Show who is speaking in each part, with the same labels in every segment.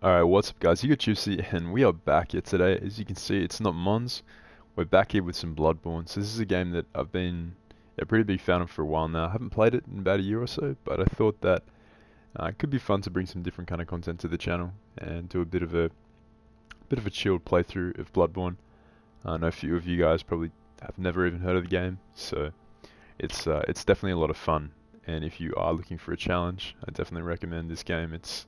Speaker 1: Alright, what's up guys, you got Juicy and we are back here today. As you can see, it's not Mons. We're back here with some Bloodborne. So this is a game that I've been a pretty big fan of for a while now. I haven't played it in about a year or so, but I thought that it could be fun to bring some different kind of content to the channel and do a bit of a chilled playthrough of Bloodborne. I know a few of you guys probably have never even heard of the game, so it's definitely a lot of fun. And if you are looking for a challenge, I definitely recommend this game. It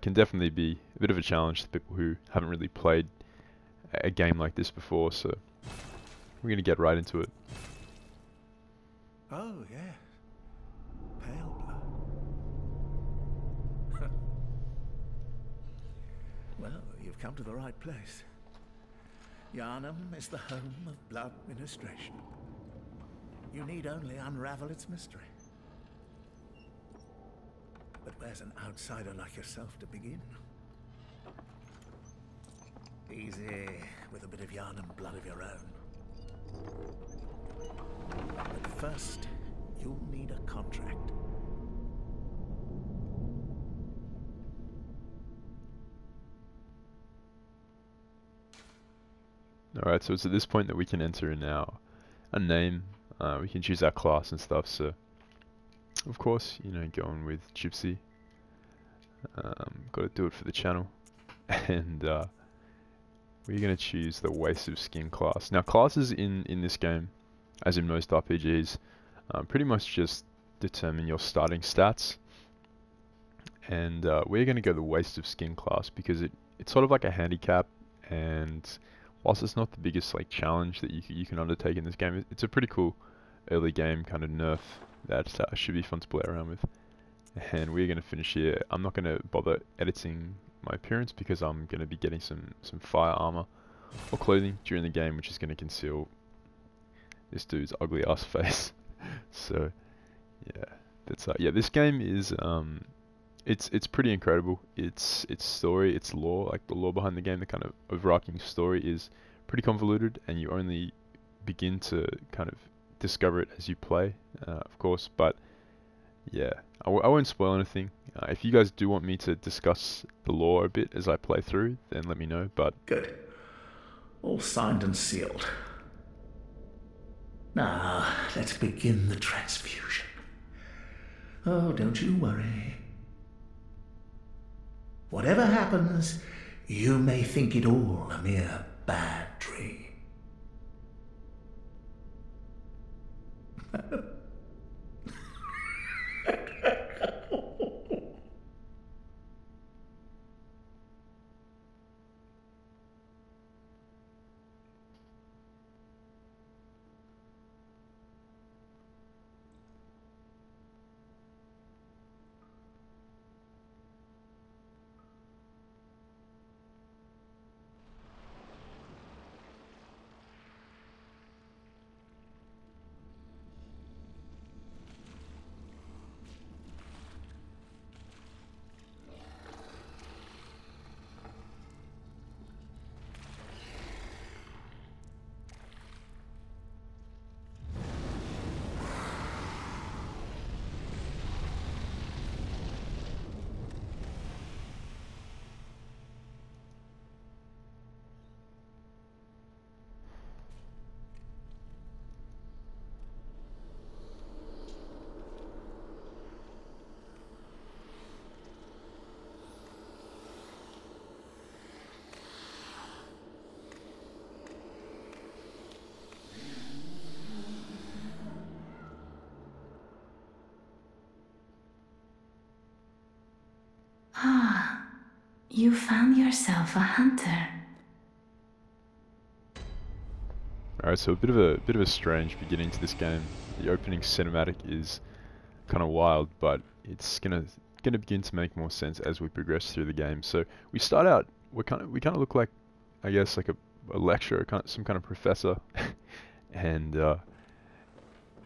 Speaker 1: can definitely be a bit of a challenge to people who haven't really played a game like this before, so we're going to get right into it.
Speaker 2: Oh, yeah. Pale blood. Well, you've come to the right place. Yharnam is the home of blood ministration. You need only unravel its mystery. But where's an outsider like yourself to begin? Easy, with a bit of Yharnam blood of your own. But first, you'll need a contract.
Speaker 1: Alright, so it's at this point that we can enter in a name, we can choose our class and stuff, so of course, you know, going with Gypsy. Got to do it for the channel. And we're going to choose the Waste of Skin class. Now classes in this game, as in most RPGs, pretty much just determine your starting stats. And we're going to go the Waste of Skin class because it's sort of like a handicap, and whilst it's not the biggest like challenge that you can undertake in this game, it's a pretty cool early game kind of nerf that should be fun to play around with. And we're going to finish here. I'm not going to bother editing my appearance because I'm going to be getting some fire armor or clothing during the game, which is going to conceal this dude's ugly ass face. So yeah, that's yeah, this game is it's pretty incredible. Its story, its lore, like the lore behind the game, the kind of overarching story is pretty convoluted, and you only begin to kind of discover it as you play, of course. But yeah, I won't spoil anything. If you guys do want me to discuss the lore a bit as I play through, then let me know. But
Speaker 2: Good. All signed and sealed. Now, let's begin the transfusion. Oh, don't you worry. Whatever happens, you may think it all a mere bad dream.
Speaker 3: Ah, you found yourself a hunter.
Speaker 1: alright, so a bit of a strange beginning to this game. The opening cinematic is kind of wild, but it's gonna begin to make more sense as we progress through the game. So we start out, we kind of look like, I guess, like a lecturer, some kind of professor, and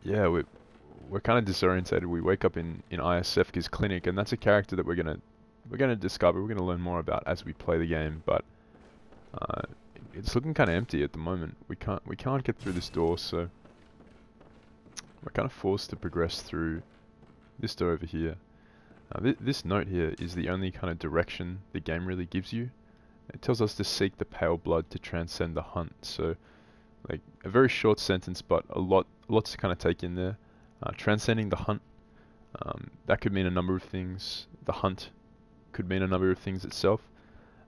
Speaker 1: yeah, we're kind of disorientated. We wake up in Sefka's clinic, and that's a character that we're gonna discover. We're gonna learn more about as we play the game, but it's looking kind of empty at the moment. We can't get through this door, so we're kind of forced to progress through this door over here. This note here is the only kind of direction the game really gives you. It tells us to seek the pale blood to transcend the hunt. So, like a very short sentence, but a lot to kind of take in there. Transcending the hunt, that could mean a number of things. The hunt could mean a number of things itself.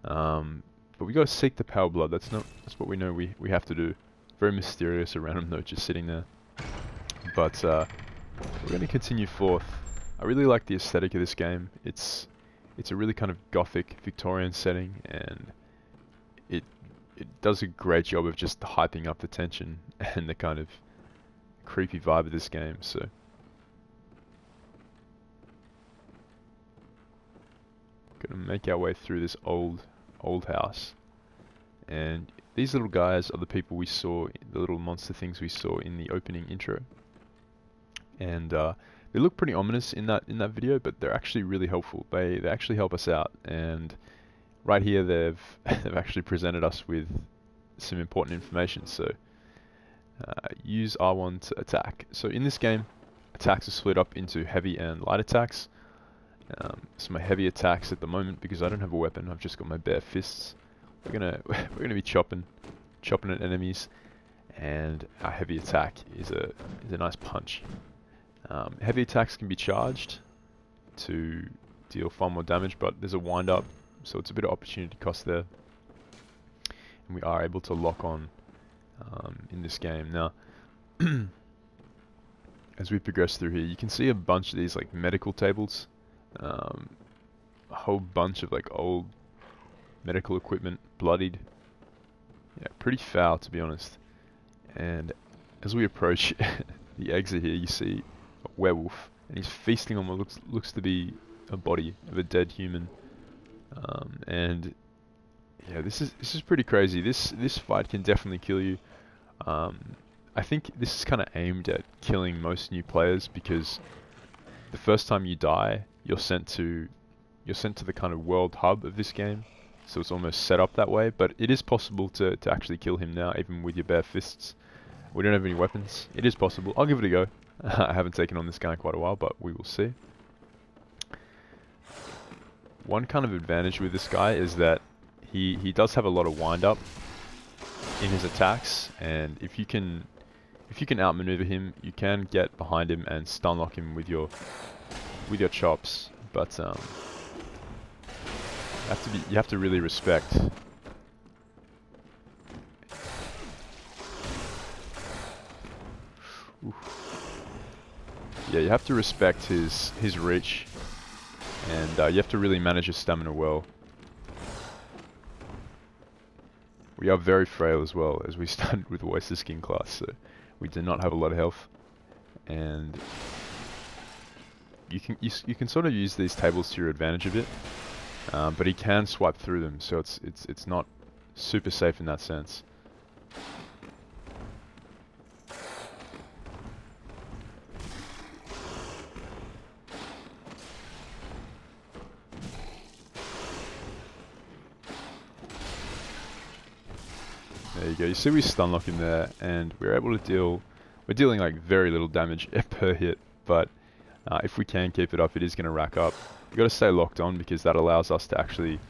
Speaker 1: But we got to seek the pale blood. That's what we know we have to do. Very mysterious, a random note just sitting there. But we're going to continue forth. I really like the aesthetic of this game. It's a really kind of Gothic Victorian setting, and it does a great job of just hyping up the tension and the kind of creepy vibe of this game. So gonna make our way through this old house, and these little guys are the people we saw, the little monster things we saw in the opening intro, and they look pretty ominous in that video, but they're actually really helpful. They actually help us out, and right here they've actually presented us with some important information. So use R1 to attack. So in this game, attacks are split up into heavy and light attacks. So my heavy attacks at the moment, because I don't have a weapon, I've just got my bare fists. We're gonna be chopping at enemies, and our heavy attack is a nice punch. Heavy attacks can be charged to deal far more damage, but there's a wind up, so it's a bit of opportunity cost there. And we are able to lock on in this game. Now, as we progress through here, you can see a bunch of these like medical tables, a whole bunch of like old medical equipment, bloodied. Yeah, pretty foul to be honest. And as we approach the exit here, you see a werewolf, and he's feasting on what looks to be a body of a dead human. And yeah, this is pretty crazy. This fight can definitely kill you. I think this is kind of aimed at killing most new players, because the first time you die, you're sent to the kind of world hub of this game. So it's almost set up that way, but it is possible to actually kill him now, even with your bare fists. We don't have any weapons. It is possible. I'll give it a go. I haven't taken on this guy in quite a while, but we will see. One kind of advantage with this guy is that he does have a lot of wind up in his attacks, and if you can outmaneuver him, you can get behind him and stun lock him with your chops. But you have to really respect. Oof. Yeah, you have to respect his reach, and you have to really manage your stamina well. We are very frail as well, as we started with Oyster Skin class, so we do not have a lot of health, and you can sort of use these tables to your advantage a bit, but he can swipe through them, so it's not super safe in that sense. There you go. You see we stun lock him there, and we're able to deal. We're dealing like very little damage per hit, but if we can keep it up, it is going to rack up. You got to stay locked on, because that allows us to actually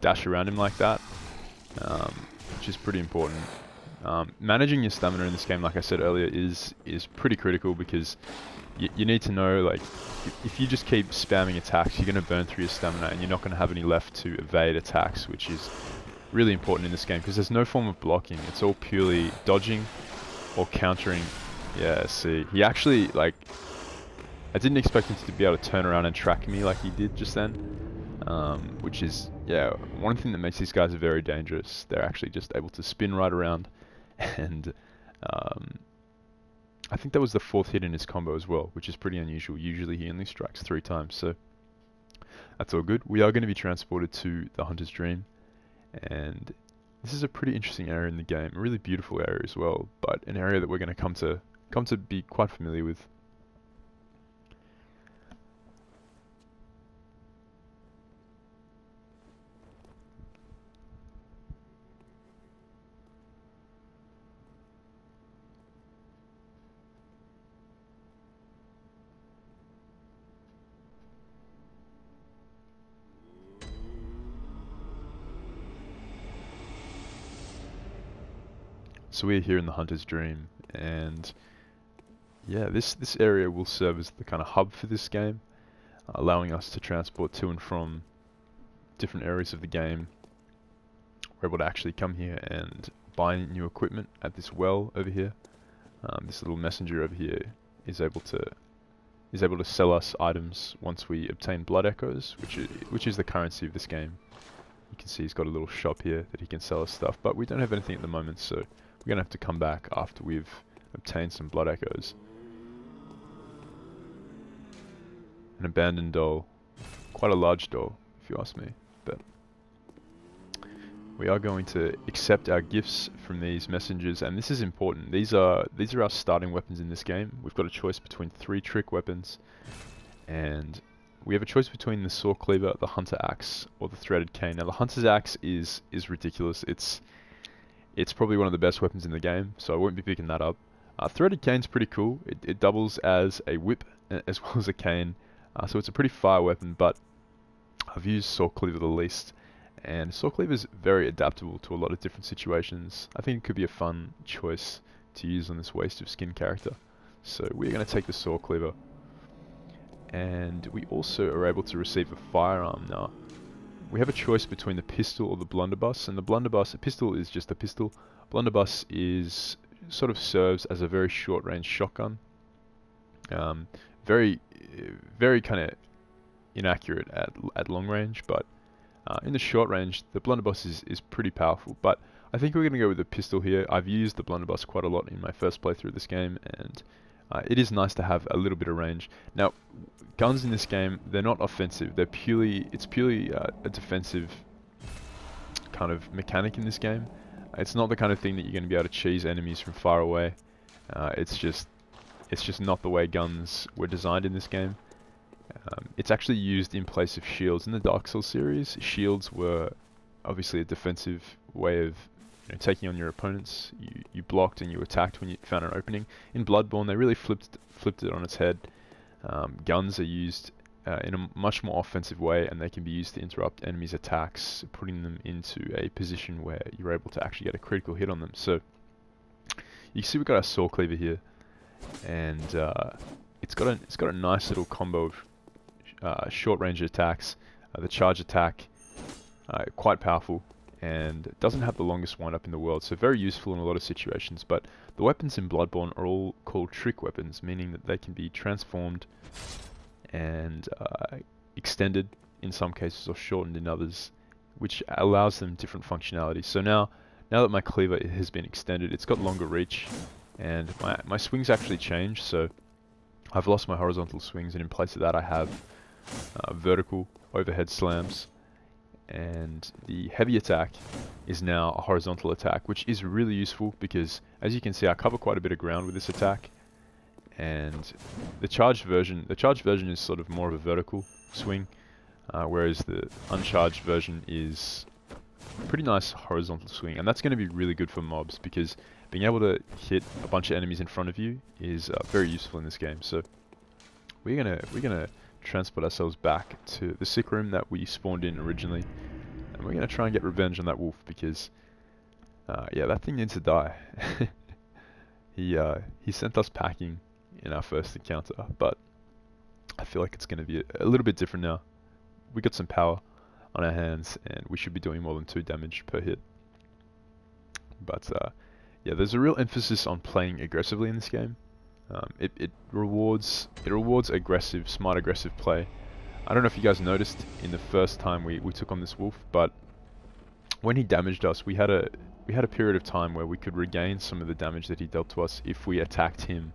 Speaker 1: dash around him like that, which is pretty important. Managing your stamina in this game, like I said earlier, is pretty critical, because you need to know, like, if you just keep spamming attacks, you're going to burn through your stamina, and you're not going to have any left to evade attacks, which is really important in this game, because there's no form of blocking. It's all purely dodging or countering. Yeah, see, he actually, like, I didn't expect him to be able to turn around and track me like he did just then, which is, yeah, one thing that makes these guys very dangerous. They're actually just able to spin right around, and I think that was the 4th hit in his combo as well, which is pretty unusual. Usually he only strikes 3 times, so that's all good. We are going to be transported to the Hunter's Dream, and this is a pretty interesting area in the game, a really beautiful area as well, but an area that we're going to come to be quite familiar with. So we're here in the Hunter's Dream, and yeah, this area will serve as the kind of hub for this game, allowing us to transport to and from different areas of the game. We're able to actually come here and buy new equipment at this well over here. This little messenger over here is able to sell us items once we obtain blood echoes, which is the currency of this game. You can see he's got a little shop here that he can sell us stuff, but we don't have anything at the moment, so we're gonna have to come back after we've obtained some blood echoes. An abandoned doll, quite a large doll if you ask me, but we are going to accept our gifts from these messengers, and this is important. These are our starting weapons in this game. We've got a choice between 3 trick weapons, and we have a choice between the saw cleaver, the hunter axe, or the threaded cane. Now the hunter's axe is ridiculous. It's probably one of the best weapons in the game, so I won't be picking that up. Threaded cane's pretty cool. It doubles as a whip as well as a cane, so it's a pretty fire weapon. But I've used saw cleaver the least. And saw cleaver is very adaptable to a lot of different situations. I think it could be a fun choice to use on this waste of skin character. So we're going to take the saw cleaver. And we also are able to receive a firearm now. We have a choice between the pistol or the blunderbuss. And the blunderbuss, a pistol is just a pistol. Blunderbuss sort of serves as a very short range shotgun. Very kind of inaccurate at long range, but in the short range, the blunderbuss is pretty powerful, but I think we're going to go with the pistol here. I've used the blunderbuss quite a lot in my first playthrough of this game, and it is nice to have a little bit of range. Now, guns in this game, they're not offensive. It's purely a defensive kind of mechanic in this game. It's not the kind of thing that you're going to be able to cheese enemies from far away. It's just not the way guns were designed in this game. It's actually used in place of shields. In the Dark Souls series, shields were obviously a defensive way of taking on your opponents. You blocked and you attacked when you found an opening. In Bloodborne, they really flipped it on its head. Guns are used in a much more offensive way, and they can be used to interrupt enemies' attacks, putting them into a position where you're able to actually get a critical hit on them. So you can see we've got our saw cleaver here, and it's got a nice little combo of short range attacks. The charge attack, quite powerful, and it doesn't have the longest wind up in the world, so very useful in a lot of situations. But the weapons in Bloodborne are all called trick weapons, meaning that they can be transformed and extended in some cases or shortened in others, which allows them different functionality. So now that my cleaver has been extended, it's got longer reach, and my swings actually change. So I've lost my horizontal swings, and in place of that I have vertical overhead slams, and the heavy attack is now a horizontal attack, which is really useful because, as you can see, I cover quite a bit of ground with this attack. And the charged version is sort of more of a vertical swing, whereas the uncharged version is a pretty nice horizontal swing, and that's going to be really good for mobs because being able to hit a bunch of enemies in front of you is very useful in this game. So we're gonna transport ourselves back to the sick room that we spawned in originally, and we're gonna try and get revenge on that wolf because yeah, that thing needs to die. He sent us packing in our first encounter, but I feel like it's gonna be a little bit different now. We got some power on our hands, and we should be doing more than 2 damage per hit. But yeah, there's a real emphasis on playing aggressively in this game. It rewards smart aggressive play. I don't know if you guys noticed in the first time we took on this wolf, but when he damaged us, we had a period of time where we could regain some of the damage that he dealt to us if we attacked him,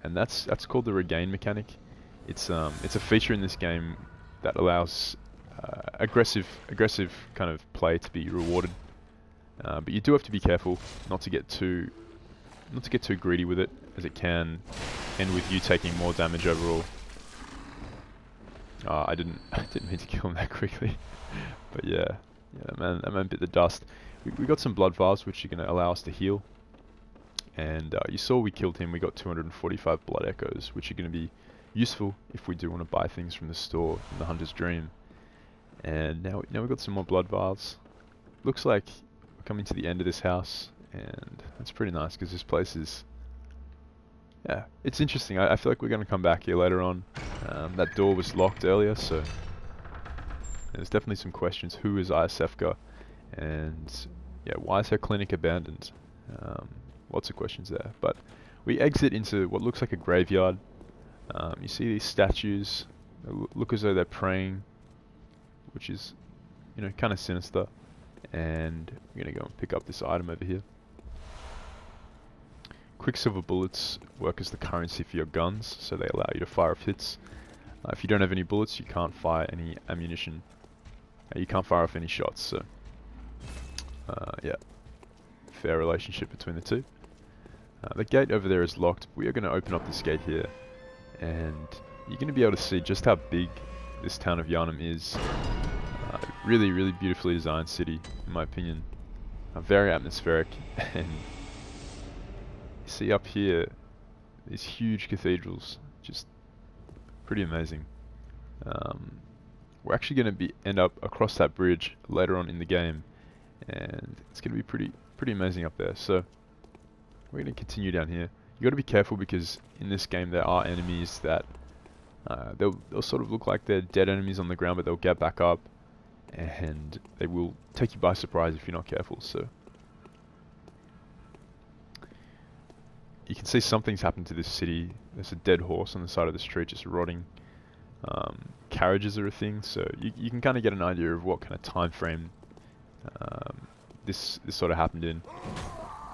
Speaker 1: and that's called the regain mechanic. It's a feature in this game that allows aggressive kind of play to be rewarded, but you do have to be careful not to get too greedy with it, as it can end with you taking more damage overall. I didn't mean to kill him that quickly, but yeah, that man bit the dust. We got some blood vials which are going to allow us to heal, and you saw we killed him. We got 245 blood echoes, which are going to be useful if we do want to buy things from the store in the Hunter's Dream. And now we've got some more blood vials. Looks like we're coming to the end of this house, and that's pretty nice because this place is, yeah, it's interesting. I feel like we're going to come back here later on. That door was locked earlier, so there's definitely some questions. Who is Isefka? And yeah, why is her clinic abandoned? Lots of questions there. But we exit into what looks like a graveyard. You see these statues. They look as though they're praying, which is, you know, kind of sinister. And we're going to go and pick up this item over here. Quicksilver bullets work as the currency for your guns, so they allow you to fire off hits. If you don't have any bullets, you can't fire any ammunition. You can't fire off any shots, so yeah, fair relationship between the two. The gate over there is locked. We are going to open up this gate here, and you're going to be able to see just how big this town of Yharnam is. Really, really beautifully designed city, in my opinion. Very atmospheric, and you see up here these huge cathedrals, just pretty amazing. We're actually going to end up across that bridge later on in the game, and it's going to be pretty amazing up there. So we're going to continue down here. You got to be careful because in this game there are enemies that they'll sort of look like they're dead enemies on the ground, but they'll get back up, and they will take you by surprise if you're not careful. So you can see something's happened to this city. There's a dead horse on the side of the street just rotting. Carriages are a thing, so you can kind of get an idea of what kind of time frame this sort of happened in.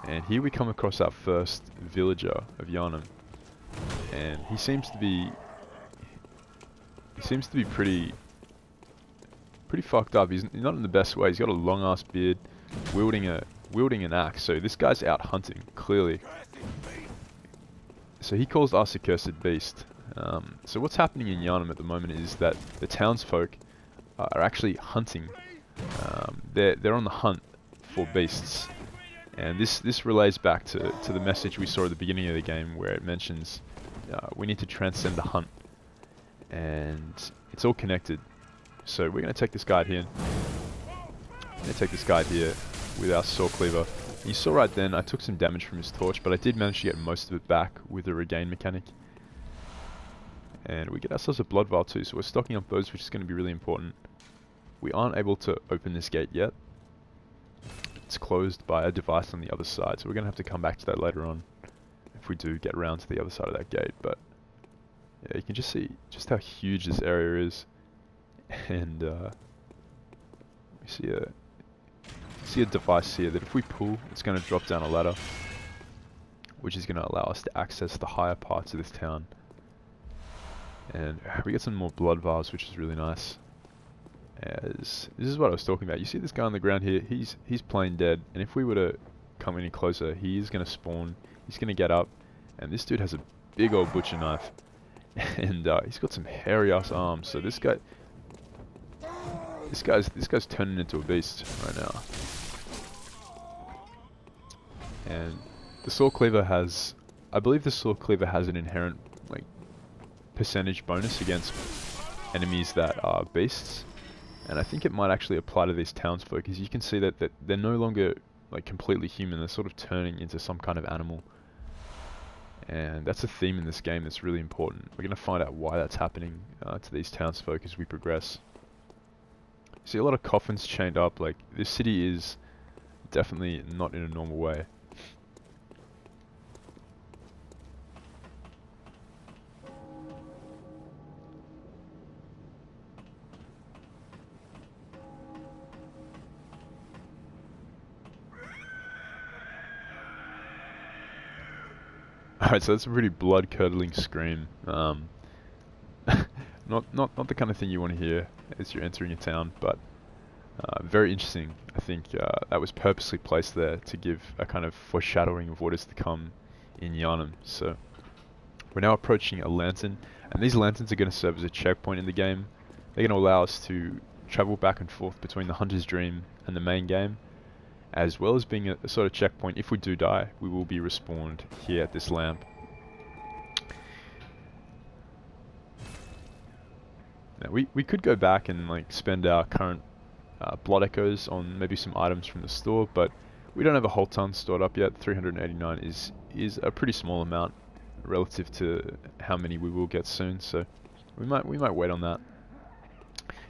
Speaker 1: And here we come across our first villager of Yharnam, and he seems to be pretty fucked up. He's not in the best way. He's got a long ass beard, wielding an axe. So this guy's out hunting, clearly. So he calls us a cursed beast. So what's happening in Yharnam at the moment is that the townsfolk are actually hunting. They're on the hunt for beasts, and this relays back to the message we saw at the beginning of the game, where it mentions we need to transcend the hunt, and it's all connected. So we're going to take this guy here. With our saw cleaver. You saw right then I took some damage from his torch, but I did manage to get most of it back with the regain mechanic. And we get ourselves a blood vial too, so we're stocking up those, which is going to be really important. We aren't able to open this gate yet. It's closed by a device on the other side, so we're going to have to come back to that later on if we do get around to the other side of that gate. But yeah, you can just see just how huge this area is. And we see a device here that if we pull, it's going to drop down a ladder, which is going to allow us to access the higher parts of this town. And we get some more blood vials, which is really nice. As this is what I was talking about. You see this guy on the ground here? He's plain dead. And if we were to come any closer, he is going to spawn. He's going to get up, and this dude has a big old butcher knife, and he's got some hairy ass arms. So this guy's turning into a beast right now. And the saw cleaver has, I believe the saw cleaver has an inherent like percentage bonus against enemies that are beasts, and I think it might actually apply to these townsfolk, because you can see that they're no longer like completely human. They're sort of turning into some kind of animal, and that's a theme in this game that's really important. We're going to find out why that's happening to these townsfolk as we progress. See a lot of coffins chained up. Like, this city is definitely not in a normal way. Alright, so that's a pretty blood-curdling scream. Not the kind of thing you want to hear as you're entering a town, but very interesting. I think that was purposely placed there to give a kind of foreshadowing of what is to come in Yharnam. So we're now approaching a lantern, and these lanterns are going to serve as a checkpoint in the game. They're going to allow us to travel back and forth between the Hunter's Dream and the main game, as well as being a sort of checkpoint. If we do die, we will be respawned here at this lamp. Now, we could go back and like spend our current blood echoes on maybe some items from the store, but We don't have a whole ton stored up yet. 389 is a pretty small amount relative to how many we will get soon, so we might wait on that.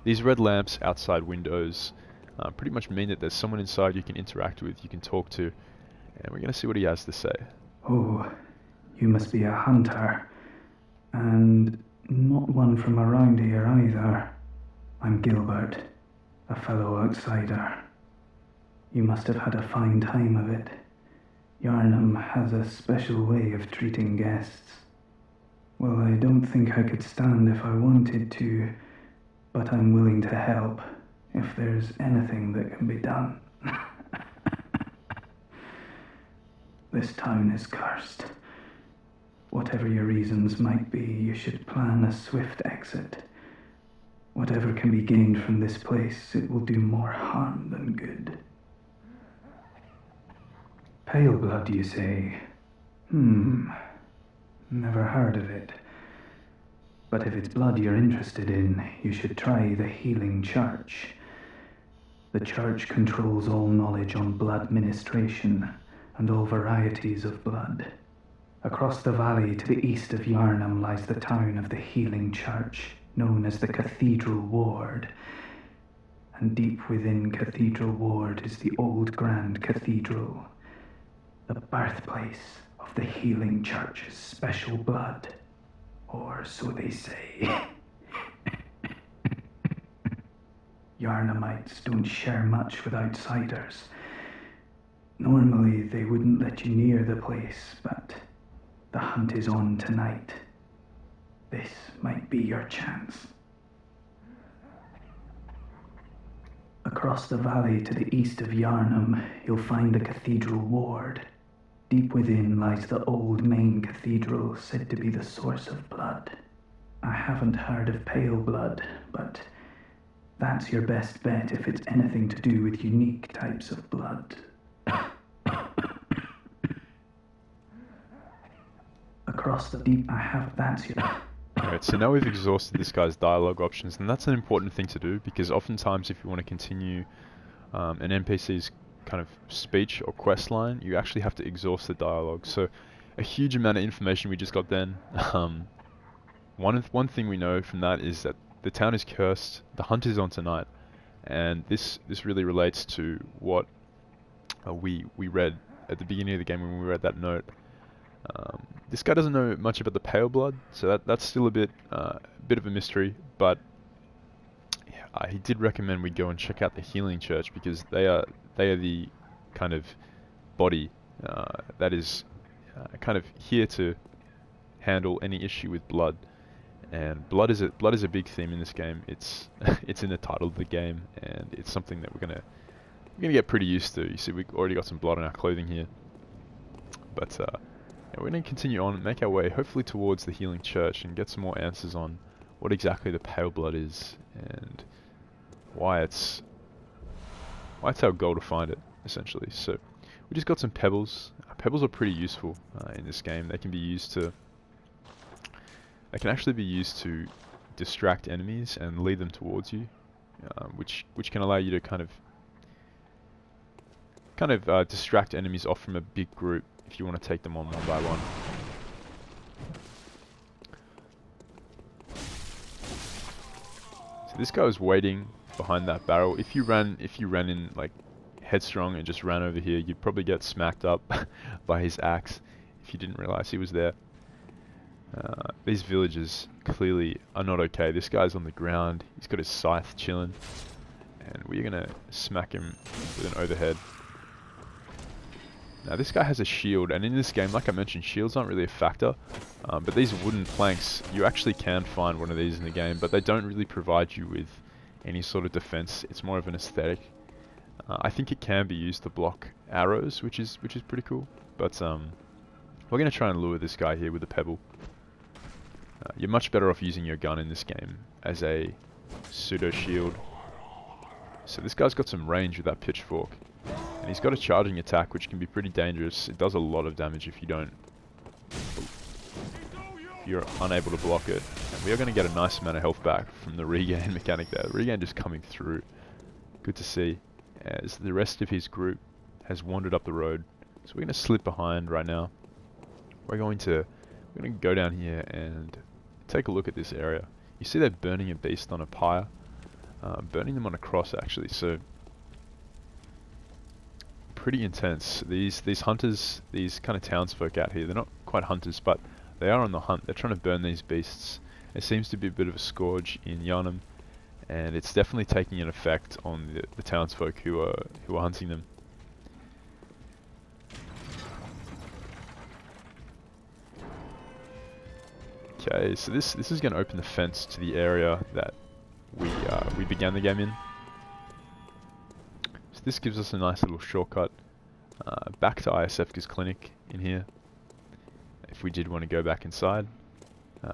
Speaker 1: These red lamps outside windows pretty much mean that there's someone inside you can interact with, you can talk to, and we're going to see what he has to say.
Speaker 4: Oh, you must be a hunter, and not one from around here either. I'm Gilbert, a fellow outsider. You must have had a fine time of it. Yharnam has a special way of treating guests. Well, I don't think I could stand if I wanted to, but I'm willing to help if there's anything that can be done. This town is cursed. Whatever your reasons might be, you should plan a swift exit. Whatever can be gained from this place, it will do more harm than good. Pale blood, you say? Never heard of it. But if it's blood you're interested in, you should try the Healing Church. The church controls all knowledge on blood ministration and all varieties of blood. Across the valley to the east of Yharnam lies the town of the Healing Church, known as the Cathedral Ward. And deep within Cathedral Ward is the old Grand Cathedral, the birthplace of the Healing Church's special blood. Or so they say. Yharnamites don't share much with outsiders. Normally they wouldn't let you near the place, but the hunt is on tonight. This might be your chance. Across the valley to the east of Yharnam, you'll find the Cathedral Ward. Deep within lies the old main cathedral, said to be the source of blood. I haven't heard of pale blood, but that's your best bet if it's anything to do with unique types of blood. Across the deep, that's your...
Speaker 1: Alright, so now we've exhausted this guy's dialogue options, and that's an important thing to do, because oftentimes if you want to continue an NPC's kind of speech or quest line, you actually have to exhaust the dialogue. So a huge amount of information we just got then. One thing we know from that is that the town is cursed, the hunt is on tonight, and this really relates to what we read at the beginning of the game when we read that note. This guy doesn't know much about the pale blood, so that's still a bit of a mystery, but he did recommend we go and check out the Healing Church, because they are the kind of body that is kind of here to handle any issue with blood. And blood is a big theme in this game. It's it's in the title of the game, and it's something that we're gonna get pretty used to. You see, we've already got some blood on our clothing here, but yeah, we're gonna continue on and make our way, hopefully towards the Healing Church, and get some more answers on what exactly the pale blood is and why it's our goal to find it, essentially. So we just got some pebbles. Pebbles are pretty useful in this game. They can actually be used to distract enemies and lead them towards you, which can allow you to kind of distract enemies off from a big group if you want to take them on one by one. So this guy was waiting behind that barrel. If you ran in like headstrong and just ran over here, you'd probably get smacked up by his axe if you didn't realize he was there. These villagers clearly are not okay. This guy's on the ground, he's got his scythe chilling, and we're gonna smack him with an overhead. Now this guy has a shield, and in this game, like I mentioned, shields aren't really a factor, but these wooden planks, you actually can find one of these in the game, but they don't really provide you with any sort of defense. It's more of an aesthetic. I think it can be used to block arrows, which is pretty cool, but we're gonna try and lure this guy here with a pebble. You're much better off using your gun in this game as a pseudo shield. So this guy's got some range with that pitchfork, and he's got a charging attack which can be pretty dangerous. It does a lot of damage if you're unable to block it. And we are going to get a nice amount of health back from the regain mechanic there. The regain just coming through. Good to see, as the rest of his group has wandered up the road. So we're going to slip behind right now. We're going to go down here and take a look at this area. You see they're burning a beast on a pyre. Burning them on a cross actually, so pretty intense. These hunters, these kind of townsfolk out here, they're not quite hunters, but they are on the hunt. They're trying to burn these beasts. It seems to be a bit of a scourge in Yharnam, and it's definitely taking an effect on the townsfolk who are hunting them. Okay, so this is going to open the fence to the area that we began the game in. So this gives us a nice little shortcut back to ISF's clinic in here. If we did want to go back inside,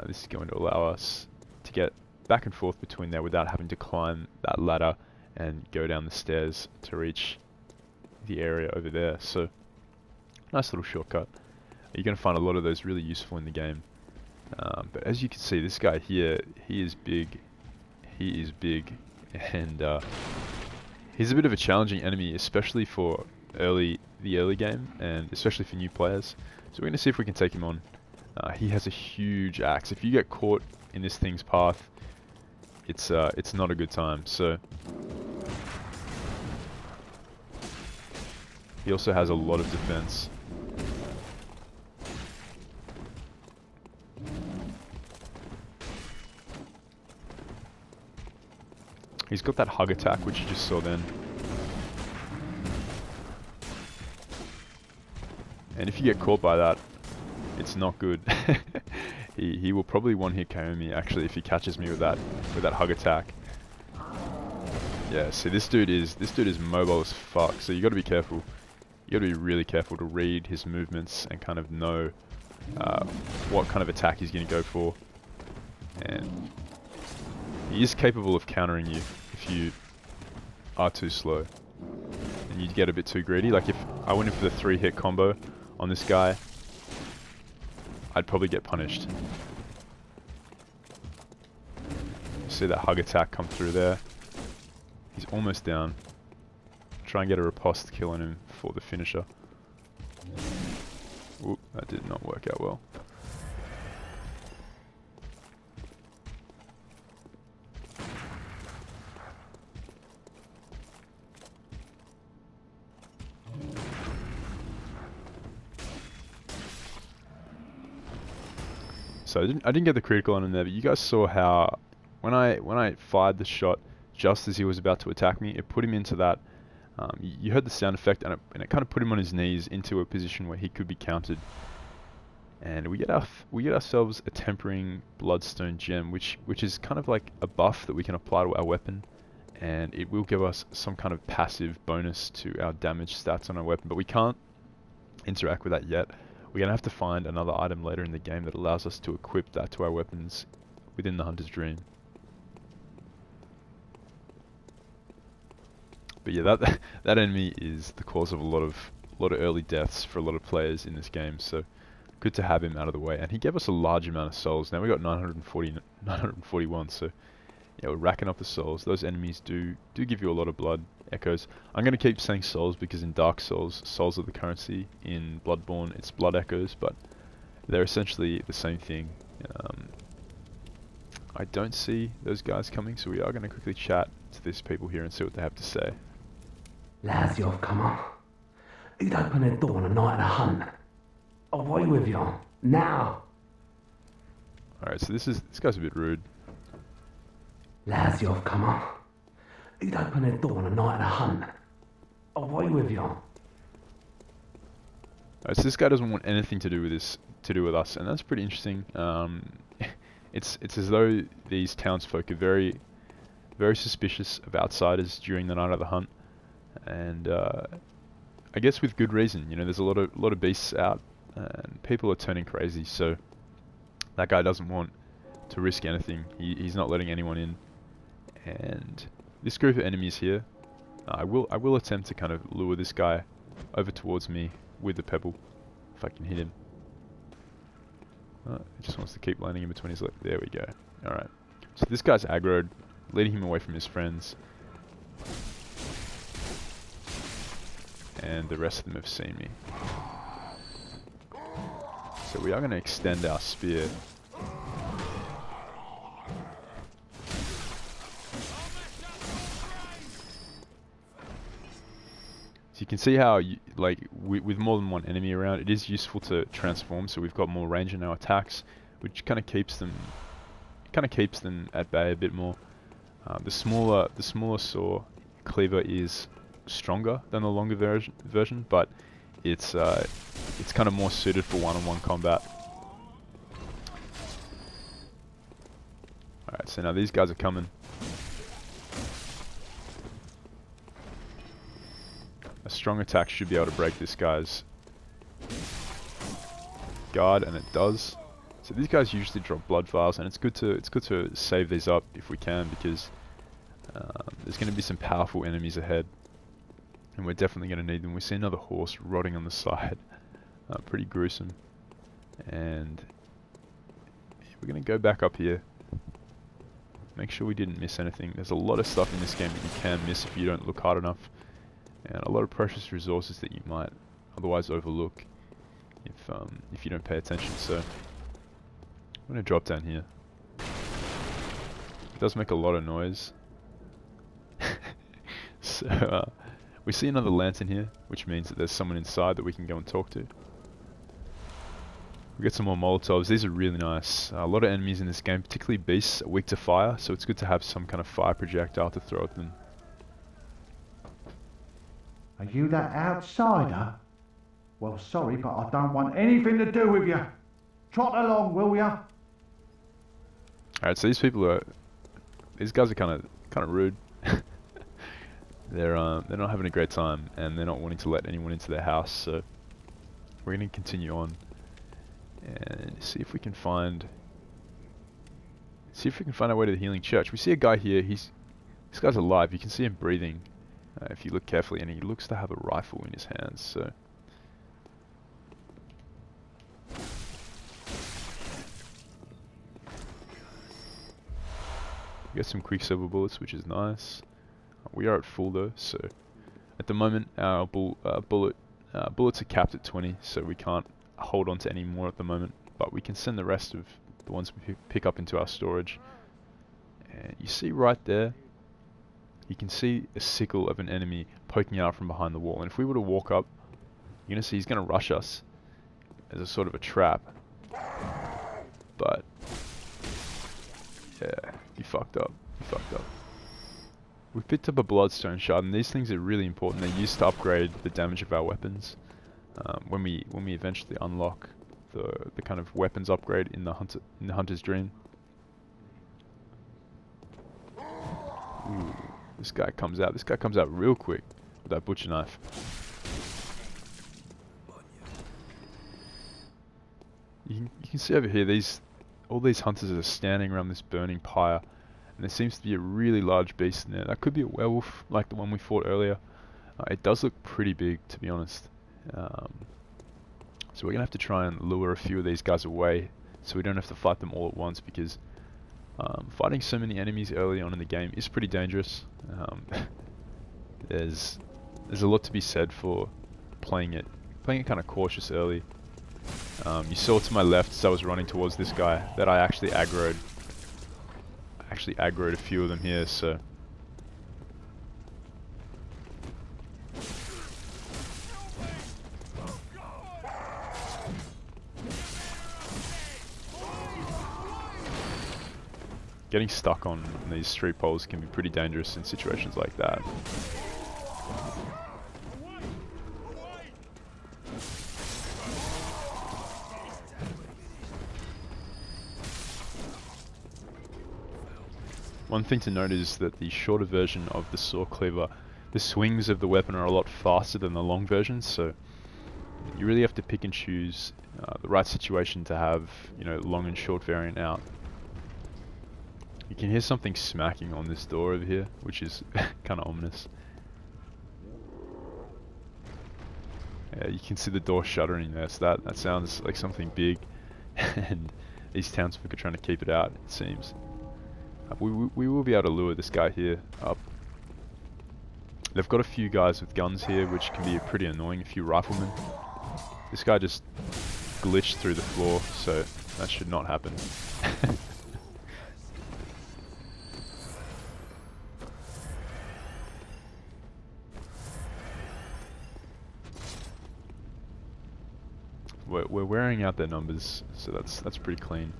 Speaker 1: this is going to allow us to get back and forth between there without having to climb that ladder and go down the stairs to reach the area over there. So nice little shortcut. You're going to find a lot of those really useful in the game. But as you can see, this guy here, he is big, and he's a bit of a challenging enemy, especially for the early game, and especially for new players. So we're going to see if we can take him on. He has a huge axe. If you get caught in this thing's path, it's not a good time. So he also has a lot of defense. He's got that hug attack, which you just saw then. And if you get caught by that, it's not good. he will probably one-hit KO me actually if he catches me with that hug attack. Yeah, see this dude is mobile as fuck, so you got to be careful. You got to be really careful to read his movements and kind of know what kind of attack he's going to go for. And he is capable of countering you if you are too slow and you get a bit too greedy. Like if I went in for the 3-hit combo on this guy, I'd probably get punished. See that hug attack come through there. He's almost down. Try and get a riposte kill on him for the finisher. Oop, that did not work out well. So I didn't get the critical on him there, but you guys saw how when I fired the shot just as he was about to attack me, it put him into that. You heard the sound effect, and it kind of put him on his knees into a position where he could be countered. And we get ourselves a tempering bloodstone gem, which is kind of like a buff that we can apply to our weapon, and it will give us some kind of passive bonus to our damage stats on our weapon. But we can't interact with that yet. We're going to have to find another item later in the game that allows us to equip that to our weapons within the Hunter's Dream. But yeah, that enemy is the cause of a lot of early deaths for a lot of players in this game, so good to have him out of the way. And he gave us a large amount of souls. Now we got 941, so yeah, we're racking up the souls. Those enemies do give you a lot of blood echoes. I'm going to keep saying souls because in Dark Souls, souls are the currency. In Bloodborne, it's blood echoes, but they're essentially the same thing. I don't see those guys coming, so we are going to quickly chat to these people here and see what they have to say.
Speaker 5: Lads, you've come on. Who'd open a door on a night of a hunt? Away with you, now!
Speaker 1: Alright, so this guy's a bit rude.
Speaker 5: Lads, you've come on. Who'd open a door on a night of a hunt? Away with you.
Speaker 1: Alright, so this guy doesn't want anything to do with us, and that's pretty interesting. It's as though these townsfolk are very, very suspicious of outsiders during the night of the hunt, and I guess with good reason. You know, there's a lot of beasts out, and people are turning crazy. So that guy doesn't want to risk anything. He's not letting anyone in. And this group of enemies here, I will attempt to kind of lure this guy over towards me with the pebble, if I can hit him. He just wants to keep landing in between his legs. There we go. Alright. So this guy's aggroed, leading him away from his friends. and the rest of them have seen me. So we are going to extend our spear. So you can see how, with more than one enemy around, it is useful to transform. So we've got more range in our attacks, which kind of keeps them at bay a bit more. The smaller saw cleaver is stronger than the longer version, but it's kind of more suited for one-on-one combat. Alright, so now these guys are coming. A strong attack should be able to break this guy's guard, and it does. So these guys usually drop blood vials, and it's good to save these up if we can, because there's going to be some powerful enemies ahead, and we're definitely going to need them. We see another horse rotting on the side, pretty gruesome. And we're going to go back up here, make sure we didn't miss anything. There's a lot of stuff in this game that you can miss if you don't look hard enough, and a lot of precious resources that you might otherwise overlook if you don't pay attention. So I'm going to drop down here. It does make a lot of noise. So we see another lantern here, which means that there's someone inside that we can go and talk to. We get some more Molotovs. These are really nice. A lot of enemies in this game, particularly beasts, are weak to fire, so it's good to have some kind of fire projectile to throw at them.
Speaker 6: Are you that outsider? Well, sorry, but I don't want anything to do with you. Trot along, will ya?
Speaker 1: Alright, so these guys are kind of rude. They're not having a great time, and they're not wanting to let anyone into their house. So we're going to continue on and see if we can find our way to the healing church. We see a guy here. This guy's alive. You can see him breathing if you look carefully, and he looks to have a rifle in his hands. So we get some quicksilver bullets, which is nice. We are at full though, so at the moment our bullets are capped at 20, so we can't hold on to any more at the moment, but we can send the rest of the ones we pick up into our storage. And you see right there, you can see a sickle of an enemy poking out from behind the wall, and if we were to walk up, you're going to see he's going to rush us as a sort of a trap. But yeah, you fucked up. We've picked up a bloodstone shard, and these things are really important. They're used to upgrade the damage of our weapons. When we eventually unlock the kind of weapons upgrade in the hunter's dream. Ooh, this guy comes out. This guy comes out real quick with that butcher knife. You can see over here, all these hunters are standing around this burning pyre. And there seems to be a really large beast in there. That could be a werewolf, like the one we fought earlier. It does look pretty big, to be honest. So we're going to have to try and lure a few of these guys away, so we don't have to fight them all at once, because fighting so many enemies early on in the game is pretty dangerous. There's a lot to be said for playing it kind of cautious early. You saw to my left as I was running towards this guy that I actually aggroed a few of them here, so getting stuck on these street poles can be pretty dangerous in situations like that. One thing to note is that the shorter version of the saw cleaver, the swings of the weapon are a lot faster than the long version, so you really have to pick and choose the right situation to have, long and short variant out. You can hear something smacking on this door over here, which is kind of ominous. Yeah, you can see the door shuttering there, so that sounds like something big, and these townsfolk are trying to keep it out, it seems. We will be able to lure this guy here up. They've got a few guys with guns here, which can be pretty annoying. A few riflemen. This guy just glitched through the floor, so that should not happen. We're wearing out their numbers, so that's pretty clean.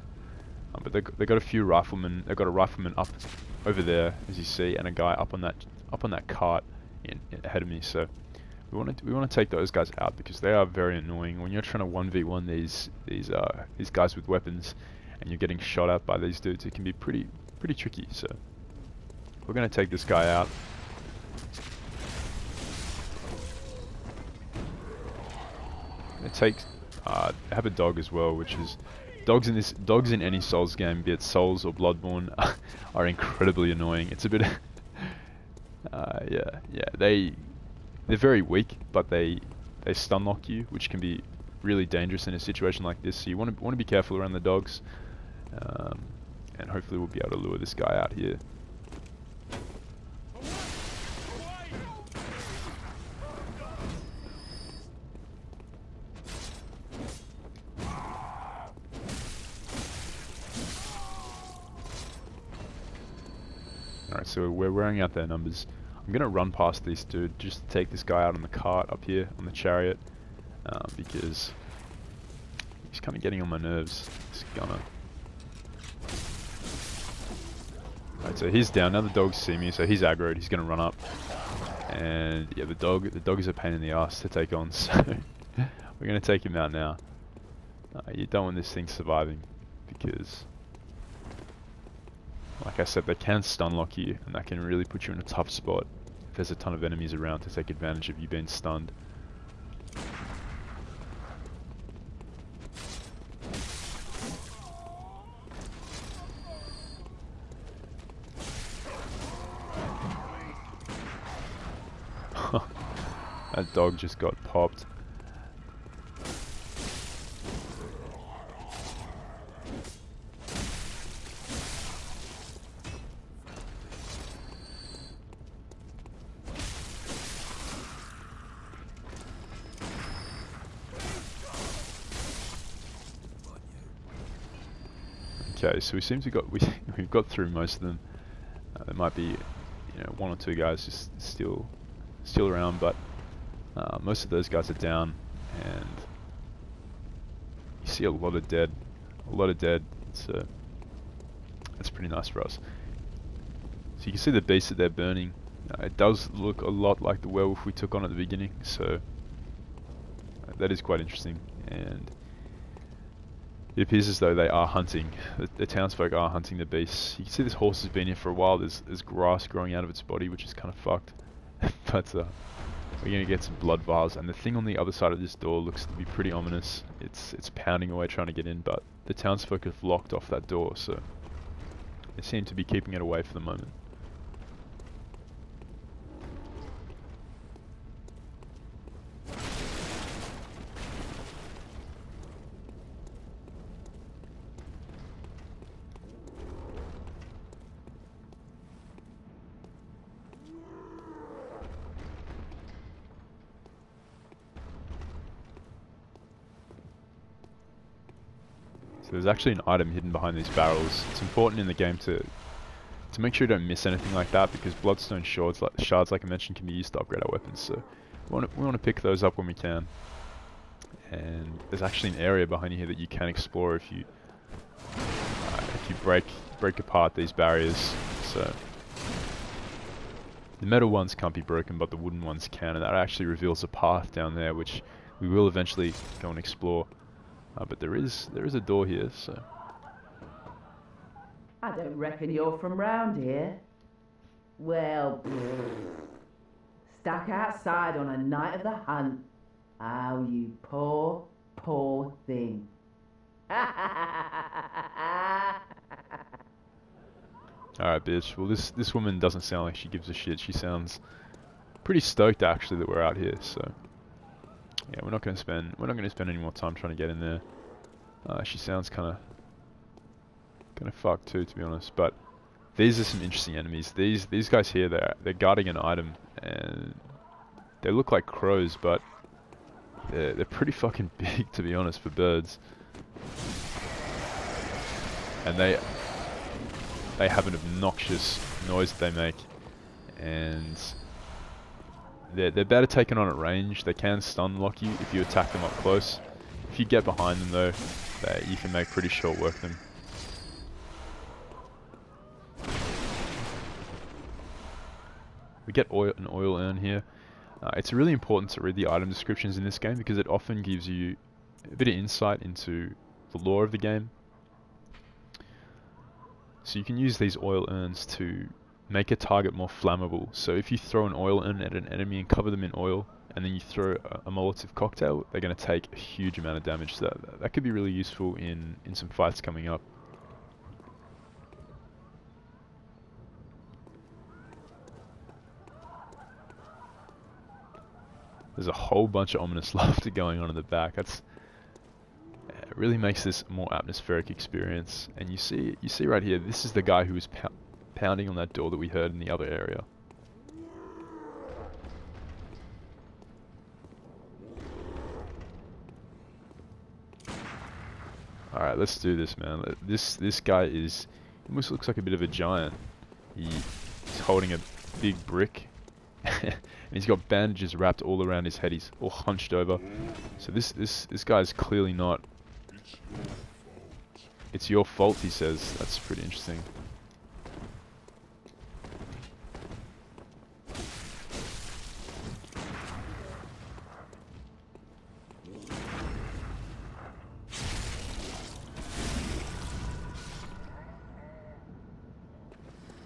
Speaker 1: But they got a few riflemen. They've got a rifleman up over there, as you see, and a guy up on that cart ahead of me. So we want to take those guys out because they are very annoying. When you're trying to 1v1 these guys with weapons, and you're getting shot at by these dudes, it can be pretty tricky. So we're gonna take this guy out. Have a dog as well, which is dogs in any Souls game, be it Souls or Bloodborne, are incredibly annoying. It's a bit, they're very weak, but they stun lock you, which can be really dangerous in a situation like this. So you want to be careful around the dogs, and hopefully we'll be able to lure this guy out here. Alright, so we're wearing out their numbers. I'm gonna run past this dude just to take this guy out on the cart up here on the chariot, because he's kind of getting on my nerves. Alright, so he's down now. The dogs see me, so he's aggroed. He's gonna run up, and yeah, the dog is a pain in the ass to take on. So we're gonna take him out now. You don't want this thing surviving because, like I said, they can stun lock you, and that can really put you in a tough spot if there's a ton of enemies around to take advantage of you being stunned. That dog just got popped. Okay, so we seem to we've got through most of them. There might be, one or two guys just still around, but most of those guys are down, and you see a lot of dead. So that's pretty nice for us. So you can see the beast that they're burning. It does look a lot like the werewolf we took on at the beginning, so that is quite interesting. And it appears as though they are hunting. The townsfolk are hunting the beasts. You can see this horse has been here for a while. There's grass growing out of its body, which is kind of fucked. But we're gonna get some blood vials, and the thing on the other side of this door looks to be pretty ominous. It's pounding away trying to get in, but the townsfolk have locked off that door, so they seem to be keeping it away for the moment. So there's actually an item hidden behind these barrels. It's important in the game to make sure you don't miss anything like that, because bloodstone shards, like I mentioned, can be used to upgrade our weapons. So we want to pick those up when we can. And there's actually an area behind you here that you can explore if you break apart these barriers. So the metal ones can't be broken, but the wooden ones can, and that actually reveals a path down there, which we will eventually go and explore. But there is a door here, so.
Speaker 7: I don't reckon you're from round here. Well, stuck outside on a night of the hunt. Oh, you poor, poor thing.
Speaker 1: Alright, bitch. Well, this woman doesn't sound like she gives a shit. She sounds pretty stoked actually that we're out here, so. Yeah, we're not gonna spend any more time trying to get in there. She sounds kind of fucked too, to be honest. But these are some interesting enemies. These guys here, they're guarding an item, and they look like crows, but they're pretty fucking big, to be honest, for birds. And they have an obnoxious noise that they make, and they're bad at taking on at range. They can stun lock you if you attack them up close. If you get behind them though, you can make pretty short work of them. We get an oil urn here. It's really important to read the item descriptions in this game because it often gives you a bit of insight into the lore of the game. So you can use these oil urns to make a target more flammable. So if you throw an oil urn at an enemy and cover them in oil, and then you throw a Molotov cocktail, they're going to take a huge amount of damage. So that could be really useful in some fights coming up. There's a whole bunch of ominous laughter going on in the back. It really makes this a more atmospheric experience. And you see right here, this is the guy who was pounding on that door that we heard in the other area. Alright, let's do this, man. This guy he almost looks like a bit of a giant. He's holding a big brick. And he's got bandages wrapped all around his head. He's all hunched over. So this guy's clearly not... It's your fault, he says. That's pretty interesting.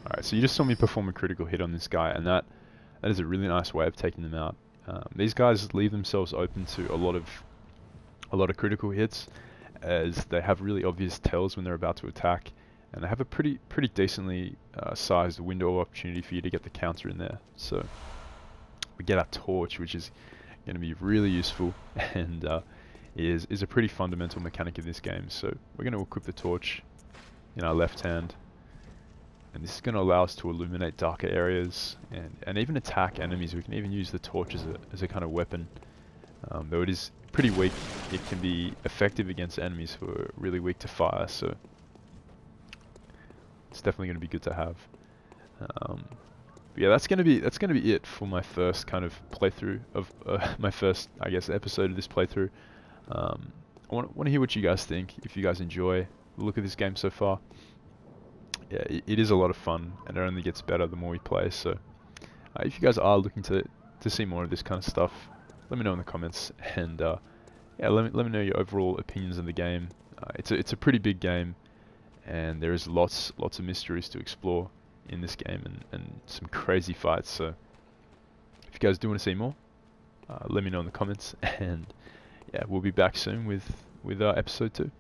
Speaker 1: Alright, so you just saw me perform a critical hit on this guy, and that is a really nice way of taking them out. These guys leave themselves open to a lot of critical hits, as they have really obvious tells when they're about to attack, and they have a pretty decently sized window of opportunity for you to get the counter in there. So we get our torch, which is going to be really useful, and is a pretty fundamental mechanic of this game. So we're going to equip the torch in our left hand. And this is going to allow us to illuminate darker areas and even attack enemies. We can even use the torch as a kind of weapon. Though it is pretty weak, it can be effective against enemies who are really weak to fire. So it's definitely going to be good to have. But yeah, that's going to be it for my first kind of playthrough of my first, I guess, episode of this playthrough. I want to hear what you guys think. If you guys enjoy the look of this game so far. Yeah, it is a lot of fun, and it only gets better the more we play. So if you guys are looking to see more of this kind of stuff, let me know in the comments, and yeah, let me know your overall opinions on the game. It's a pretty big game, and there is lots of mysteries to explore in this game, and some crazy fights. So if you guys do want to see more, let me know in the comments, and yeah, we'll be back soon with episode 2.